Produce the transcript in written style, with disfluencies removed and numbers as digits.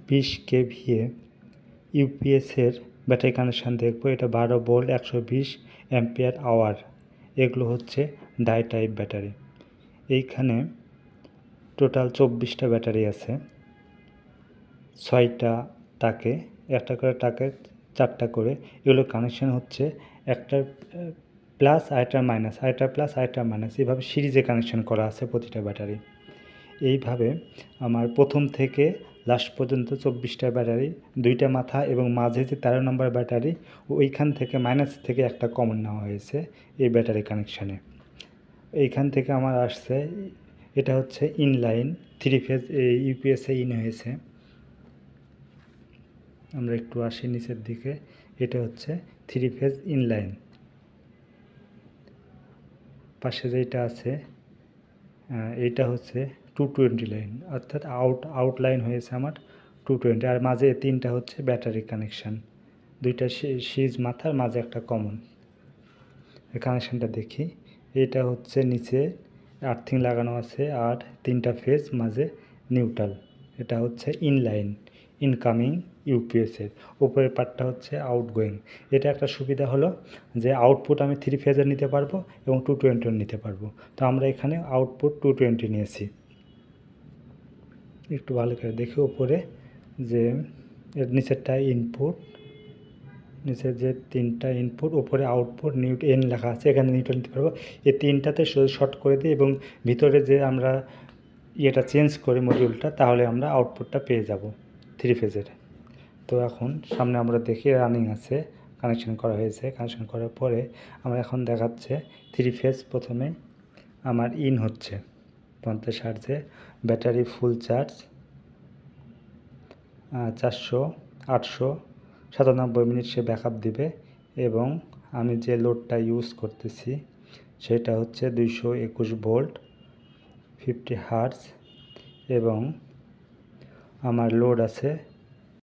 20 kVA ইউপিএসের battery connection দেখব। এটা 12 volt 120 ampere hour. এগুলো হচ্ছে ডাই টাইপ ব্যাটারি। এইখানে টোটাল 24টা ব্যাটারি আছে, 6টা টাকে, একটা করে টাকে 4টা করে। এগুলো কানেকশান হচ্ছে একটা প্লাস আরেকটা মাইনাস, আরেকটা প্লাস আরেকটা মাইনাস, এইভাবে সিরিজে কানেকশান করা আছে প্রতিটা ব্যাটারি। এইভাবে আমার প্রথম থেকে লাস্ট পর্যন্ত 24টা ব্যাটারি, 2টা মাথা এবং মাঝে যে 13 নম্বর ব্যাটারি, ওইখান থেকে মাইনাস থেকে একটা কমন নেওয়া হয়েছে এই ব্যাটারি কানেকশানে। এইখান থেকে আমার আসছে, এটা হচ্ছে ইনলাইন 3 ফেজ ইউপিএসে ইন হয়েছে। আমরা একটু আসি নিচের দিকে। এটা হচ্ছে 3 ফেজ ইনলাইন। পাশে যেটা আছে এইটা হচ্ছে 220 লাইন, অর্থাৎ আউটলাইন হয়েছে আমার 220, আর মাঝে 3টা হচ্ছে ব্যাটারি কানেকশান, 2টা সিরিজ মাথার মাঝে একটা কমন। কানেকশানটা দেখি। এটা হচ্ছে নিচে আর্থিং লাগানো আছে আর 3টা ফেজ মাঝে নিউট্রাল। এটা হচ্ছে ইনলাইন ইনকামিং ইউপিএসের। উপরের পার্টটা হচ্ছে আউটগোয়িং। এটা একটা সুবিধা হলো যে আউটপুট আমি 3 ফেজের নিতে পারবো এবং 220 নিতে পারবো। তো আমরা এখানে আউটপুট 220 নিয়েছি। একটু ভালো করে দেখি উপরে যে এর নিচেরটা ইনপুট, নিচের যে 3টা ইনপুট, উপরে আউটপুট এন লেখা আছে, এখানে নিউট্রাল নিতে পারবো। এই 3টাতে শর্ট করে দিই এবং ভিতরে যে আমরা ইয়েটা চেঞ্জ করি মডিউলটা, তাহলে আমরা আউটপুটটা পেয়ে যাব 3 ফেজের। তো এখন সামনে আমরা দেখি রানিং আছে, কানেকশান করা হয়েছে। কানেকশান করার পরে আমরা এখন দেখাচ্ছে 3 ফেজ প্রথমে আমার ইন হচ্ছে 50 হার্জে, ব্যাটারি ফুল চার্জ 897 মিনিট সে ব্যাকআপ দিবে। এবং আমি যে লোডটা ইউজ করতেছি সেটা হচ্ছে 221 ভোল্ট 50 হার্জ এবং আমার লোড আছে